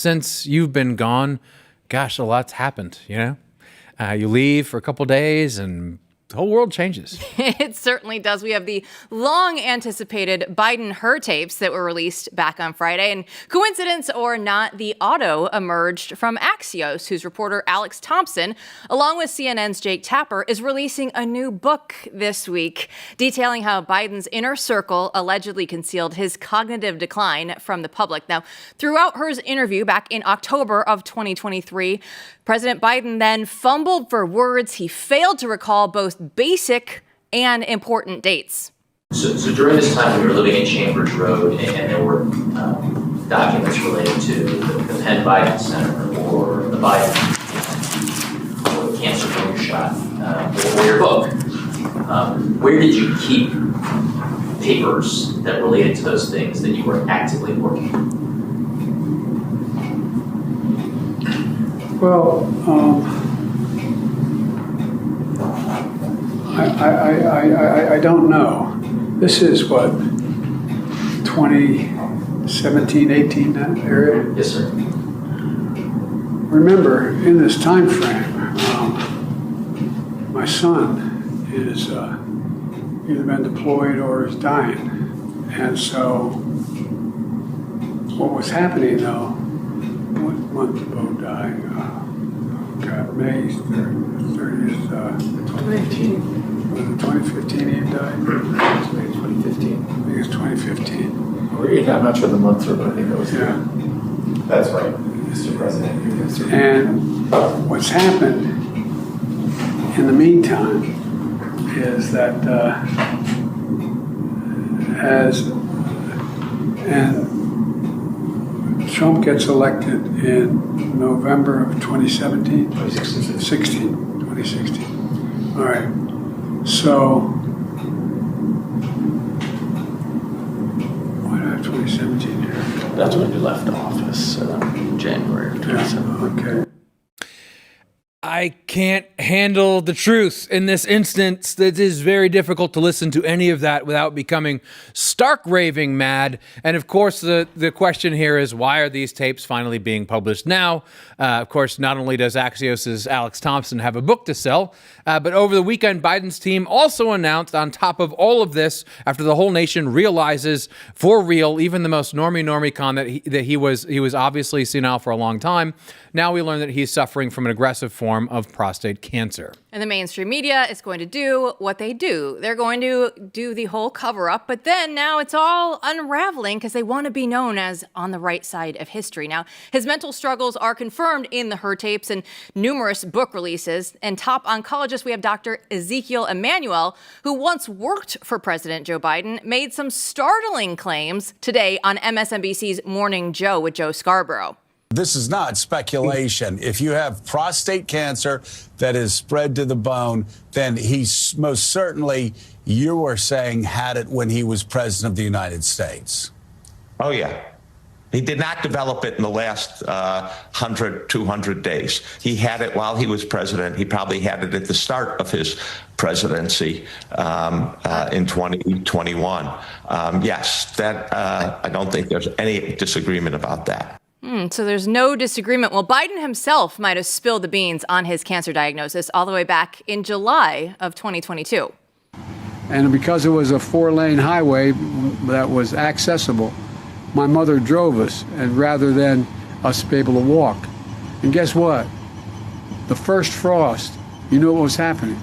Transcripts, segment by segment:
since you've been gone, gosh, a lot's happened, you know? You leave for a couple days and the whole world changes. It certainly does. We have the long-anticipated Biden-Her tapes that were released back on Friday. And coincidence or not, the auto emerged from Axios, whose reporter Alex Thompson, along with CNN's Jake Tapper, is releasing a new book this week detailing how Biden's inner circle allegedly concealed his cognitive decline from the public. Now, throughout Her's interview back in October of 2023, President Biden then fumbled for words. He failed to recall both basic and important dates. So during this time when you were living in Chambers Road and there were documents related to the Penn Biden Center or the Biden or the cancer shot or your book, where did you keep papers that related to those things that you were actively working on? Well, I don't know. This is what, 2017, 18, that area? Yes, sir. Remember, in this time frame, my son is either been deployed or is dying. And so what was happening, though, what month did Bo die? May 30th, 2015. Was it 2015 he died? Maybe 2015. I think it's 2015. I'm not sure the months are, but I think that was Yeah. That's right, Mr. President. And what's happened in the meantime is that Trump gets elected in November of 2017? 2016. All right. So, why do I have 2017 here? That's when you left office, January of 2017. Okay. I can't handle the truth in this instance. It is very difficult to listen to any of that without becoming stark raving mad. And of course, the question here is, why are these tapes finally being published now? Of course, not only does Axios' Alex Thompson have a book to sell, but over the weekend, Biden's team also announced, on top of all of this, after the whole nation realizes for real, even the most normie con, that he was obviously senile for a long time. Now we learn that he's suffering from an aggressive form of prostate cancer. And the mainstream media is going to do what they do. They're going to do the whole cover-up, but then now it's all unraveling because they want to be known as on the right side of history. Now, his mental struggles are confirmed in the Her tapes and numerous book releases. And top oncologist, we have Dr. Ezekiel Emanuel, who once worked for President Joe Biden, made some startling claims today on MSNBC's Morning Joe with Joe Scarborough. This is not speculation. If you have prostate cancer that is spread to the bone, then he's most certainly, you are saying, had it when he was president of the United States. Oh, yeah. He did not develop it in the last 100, 200 days. He had it while he was president. He probably had it at the start of his presidency in 2021. Yes, that I don't think there's any disagreement about that. So there's no disagreement. Well, Biden himself might have spilled the beans on his cancer diagnosis all the way back in July of 2022. And because it was a 4-lane highway that was accessible, my mother drove us, and rather than us be able to walk. And guess what? The first frost, you know what was happening?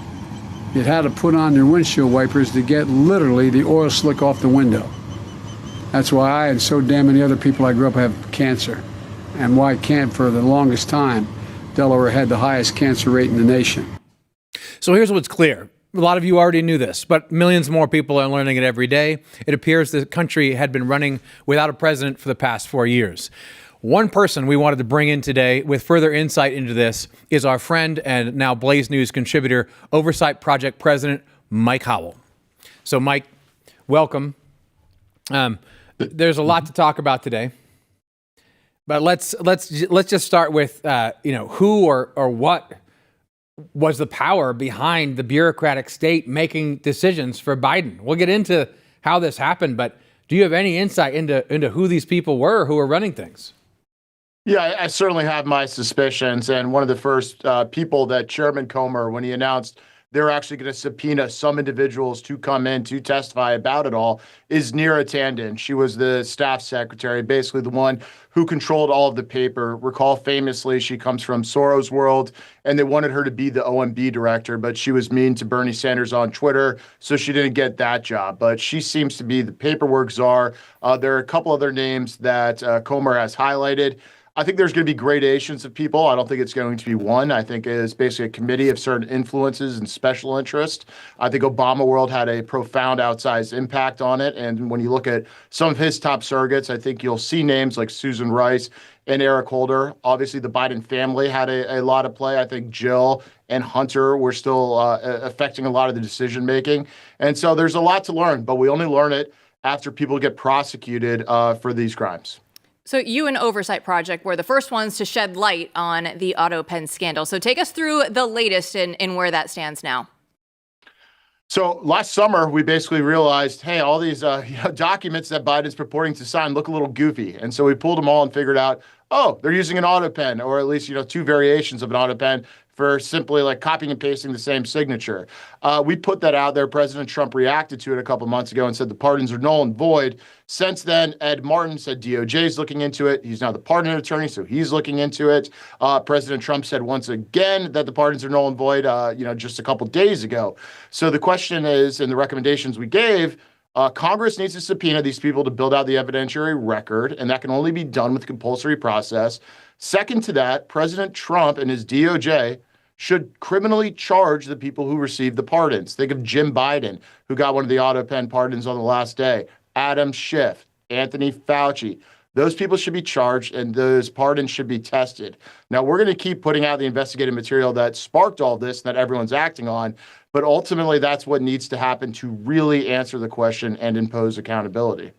You had to put on your windshield wipers to get literally the oil slick off the window. That's why I and so damn many other people I grew up have cancer. And why for the longest time, Delaware had the highest cancer rate in the nation. So here's what's clear. A lot of you already knew this, but millions more people are learning it every day. It appears the country had been running without a president for the past 4 years. One person we wanted to bring in today with further insight into this is our friend and now Blaze News contributor, Oversight Project President Mike Howell. So, Mike, welcome. There's a lot to talk about today, but let's just start with who or what was the power behind the bureaucratic state making decisions for Biden. We'll get into how this happened, but do you have any insight into who these people were who were running things? Yeah, I certainly have my suspicions. And one of the first people that Chairman Comer, when he announced they're actually going to subpoena some individuals to come in to testify about it all, is Neera Tanden. She was the staff secretary, basically the one who controlled all of the paper. Recall famously, she comes from Soros' world, and they wanted her to be the OMB director, but she was mean to Bernie Sanders on Twitter, so she didn't get that job. But she seems to be the paperwork czar. There are a couple other names that Comer has highlighted. I think there's going to be gradations of people. I don't think it's going to be one. I think it's basically a committee of certain influences and special interest. I think Obama world had a profound outsized impact on it. And when you look at some of his top surrogates, I think you'll see names like Susan Rice and Eric Holder. Obviously, the Biden family had a lot of play. I think Jill and Hunter were still affecting a lot of the decision making. And so there's a lot to learn, but we only learn it after people get prosecuted for these crimes. So you and Oversight Project were the first ones to shed light on the autopen scandal. So take us through the latest in where that stands now. So last summer, we basically realized, hey, all these documents that Biden's purporting to sign look a little goofy. And so we pulled them all and figured out, oh, they're using an autopen, or at least, two variations of an autopen for simply like copying and pasting the same signature. We put that out there. President Trump reacted to it a couple months ago and said the pardons are null and void. Since then, Ed Martin said DOJ is looking into it. He's now the pardon attorney, so he's looking into it. President Trump said once again that the pardons are null and void, just a couple days ago. So the question is, and the recommendations we gave, Congress needs to subpoena these people to build out the evidentiary record, and that can only be done with compulsory process. Second to that, President Trump and his DOJ should criminally charge the people who received the pardons. Think of Jim Biden, who got one of the autopen pardons on the last day, Adam Schiff, Anthony Fauci. Those people should be charged, and those pardons should be tested. Now, we're going to keep putting out the investigative material that sparked all this and that everyone's acting on, but ultimately that's what needs to happen to really answer the question and impose accountability.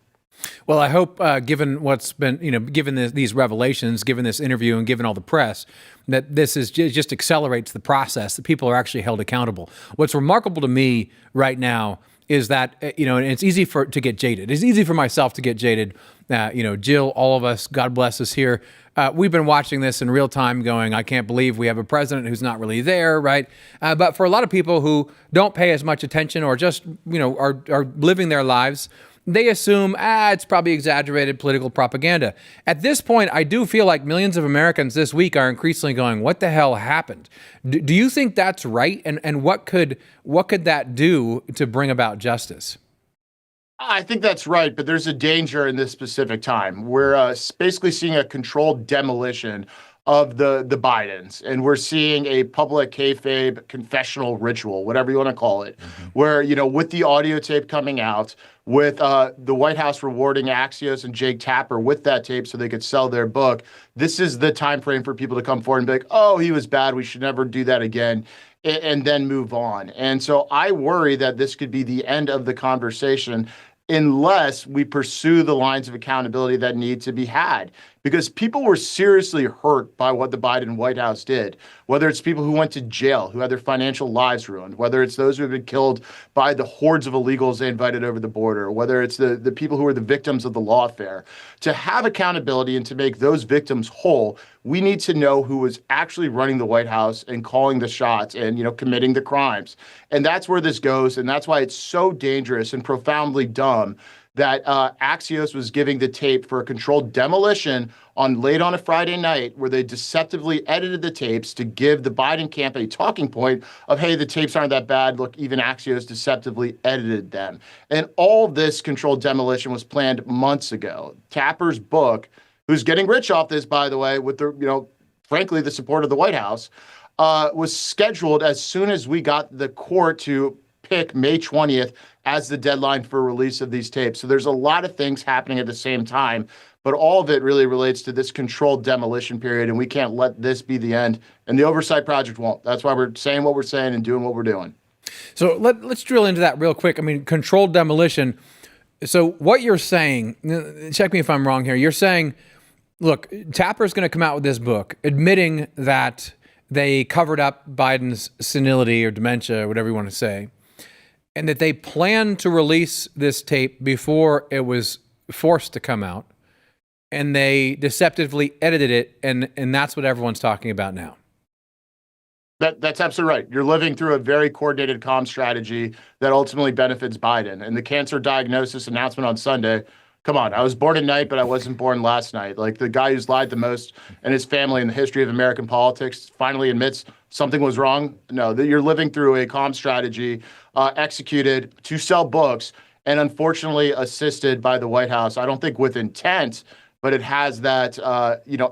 Well, I hope, given what's been, given these revelations, given this interview, and given all the press, that this is just accelerates the process, that people are actually held accountable. What's remarkable to me right now is that, and it's easy to get jaded. It's easy for myself to get jaded. Jill, all of us, God bless us here. We've been watching this in real time going, I can't believe we have a president who's not really there, right? But for a lot of people who don't pay as much attention or just, are living their lives, they assume, it's probably exaggerated political propaganda. At this point, I do feel like millions of Americans this week are increasingly going, what the hell happened? Do you think that's right? And what could that do to bring about justice? I think that's right, but there's a danger in this specific time. We're basically seeing a controlled demolition of the Bidens, and we're seeing a public kayfabe confessional ritual, whatever you want to call it, where, with the audio tape coming out, with the White House rewarding Axios and Jake Tapper with that tape so they could sell their book, this is the time frame for people to come forward and be like, oh, he was bad, we should never do that again, and then move on. And so I worry that this could be the end of the conversation unless we pursue the lines of accountability that need to be had. Because people were seriously hurt by what the Biden White House did, whether it's people who went to jail, who had their financial lives ruined, whether it's those who have been killed by the hordes of illegals they invited over the border, whether it's the people who are the victims of the lawfare. To have accountability and to make those victims whole, we need to know who was actually running the White House and calling the shots and, committing the crimes. And that's where this goes. And that's why it's so dangerous and profoundly dumb that Axios was giving the tape for a controlled demolition late on a Friday night, where they deceptively edited the tapes to give the Biden camp a talking point of, hey, the tapes aren't that bad. Look, even Axios deceptively edited them. And all this controlled demolition was planned months ago. Tapper's book, who's getting rich off this, by the way, with the, frankly, the support of the White House, was scheduled as soon as we got the court to pick May 20th as the deadline for release of these tapes. So there's a lot of things happening at the same time, but all of it really relates to this controlled demolition period, and we can't let this be the end. And the Oversight Project won't. That's why we're saying what we're saying and doing what we're doing. So let's drill into that real quick. I mean, controlled demolition. So what you're saying, check me if I'm wrong here. You're saying, look, Tapper's going to come out with this book admitting that they covered up Biden's senility or dementia, whatever you want to say, and that they planned to release this tape before it was forced to come out. and they deceptively edited it, and that's what everyone's talking about now. That's absolutely right. You're living through a very coordinated comm strategy that ultimately benefits Biden. And the cancer diagnosis announcement on Sunday, come on, I was born at night, but I wasn't born last night. Like, the guy who's lied the most and his family in the history of American politics finally admits something was wrong. No, that you're living through a comm strategy executed to sell books and unfortunately assisted by the White House. I don't think with intent, but it has that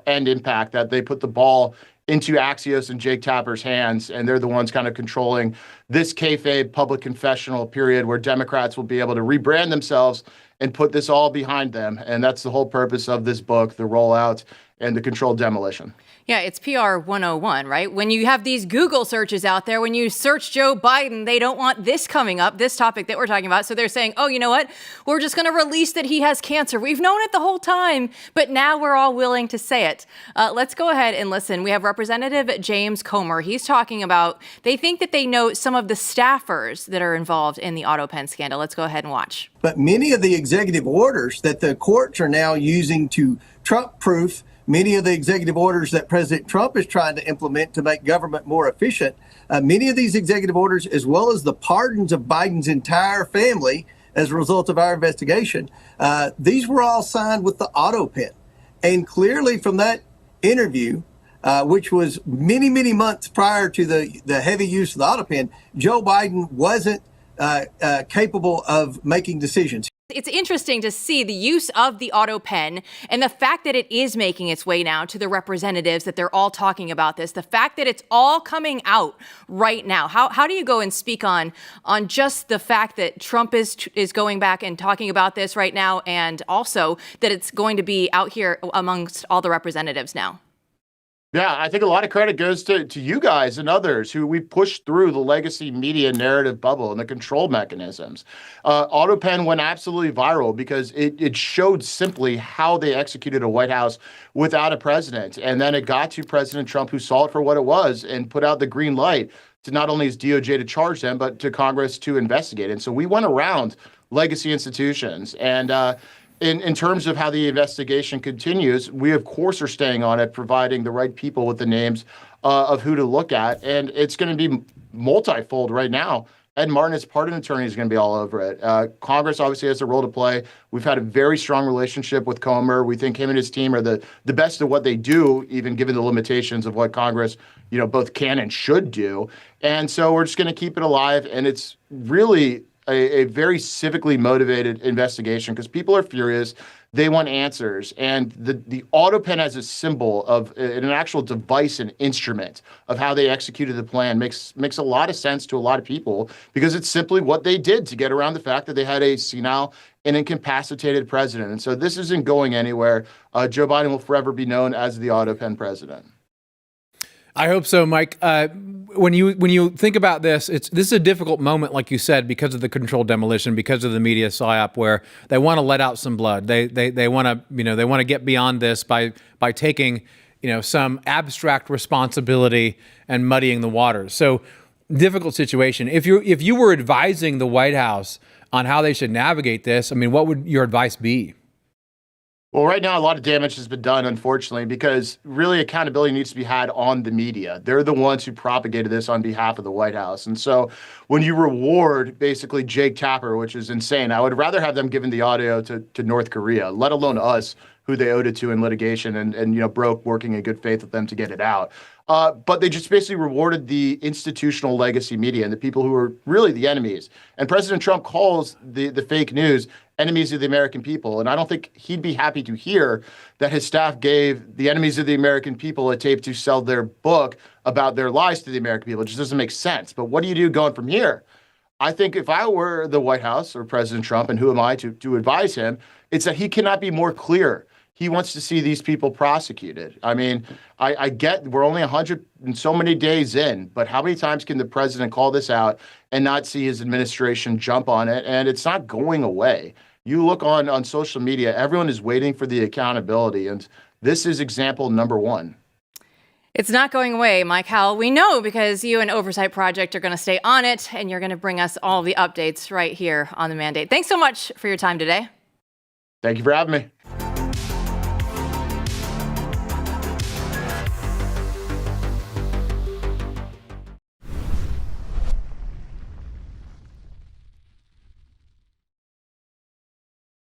end impact that they put the ball into Axios and Jake Tapper's hands, and they're the ones kind of controlling this kayfabe public confessional period where Democrats will be able to rebrand themselves and put this all behind them. And that's the whole purpose of this book, the rollout and the controlled demolition. Yeah, it's PR 101, right? When you have these Google searches out there, when you search Joe Biden, they don't want this coming up, this topic that we're talking about. So they're saying, oh, you know what? We're just going to release that he has cancer. We've known it the whole time, but now we're all willing to say it. Let's go ahead and listen. We have Representative James Comer. He's talking about they think that they know some of the staffers that are involved in the autopen scandal. Let's go ahead and watch. But many of the executive orders that the courts are now using to Trump-proof many of the executive orders that President Trump is trying to implement to make government more efficient, many of these executive orders, as well as the pardons of Biden's entire family as a result of our investigation, these were all signed with the autopen. And clearly from that interview, which was many, many months prior to the heavy use of the autopen, Joe Biden wasn't capable of making decisions. It's interesting to see the use of the autopen and the fact that it is making its way now to the representatives, that they're all talking about this, the fact that it's all coming out right now. How do you go and speak on just the fact that Trump is going back and talking about this right now, and also that it's going to be out here amongst all the representatives now? Yeah, I think a lot of credit goes to you guys and others who we pushed through the legacy media narrative bubble and the control mechanisms. Autopen went absolutely viral because it showed simply how they executed a White House without a president. And then it got to President Trump, who saw it for what it was and put out the green light to not only his DOJ to charge them, but to Congress to investigate. And so we went around legacy institutions. And in terms of how the investigation continues, we, of course, are staying on it, providing the right people with the names of who to look at. And it's going to be multifold right now. Ed Martin, his pardon attorney, is going to be all over it. Congress obviously has a role to play. We've had a very strong relationship with Comer. We think him and his team are the best at what they do, even given the limitations of what Congress, both can and should do. And so we're just going to keep it alive. And it's really a very civically motivated investigation because people are furious. They want answers. And the autopen as a symbol of an actual device and instrument of how they executed the plan makes a lot of sense to a lot of people because it's simply what they did to get around the fact that they had a senile and incapacitated president. And so this isn't going anywhere. Joe Biden will forever be known as the autopen president. I hope so, Mike. When you think about this, this is a difficult moment, like you said, because of the controlled demolition, because of the media psyop, where they want to let out some blood. They want to get beyond this by taking some abstract responsibility and muddying the waters. So difficult situation. If you were advising the White House on how they should navigate this, I mean, what would your advice be? Well, right now, a lot of damage has been done, unfortunately, because really accountability needs to be had on the media. They're the ones who propagated this on behalf of the White House. And so when you reward basically Jake Tapper, which is insane, I would rather have them giving the audio to North Korea, let alone us, who they owed it to in litigation and broke working in good faith with them to get it out. But they just basically rewarded the institutional legacy media and the people who are really the enemies. And President Trump calls the fake news enemies of the American people. And I don't think he'd be happy to hear that his staff gave the enemies of the American people a tape to sell their book about their lies to the American people. It just doesn't make sense. But what do you do going from here? I think if I were the White House or President Trump, and who am I to advise him, it's that he cannot be more clear. He wants to see these people prosecuted. I mean, I get we're only 100 and so many days in, but how many times can the president call this out and not see his administration jump on it? And it's not going away. You look on social media, everyone is waiting for the accountability. And this is example number one. It's not going away, Mike Howell. We know because you and Oversight Project are going to stay on it, and you're going to bring us all the updates right here on The Mandate. Thanks so much for your time today. Thank you for having me.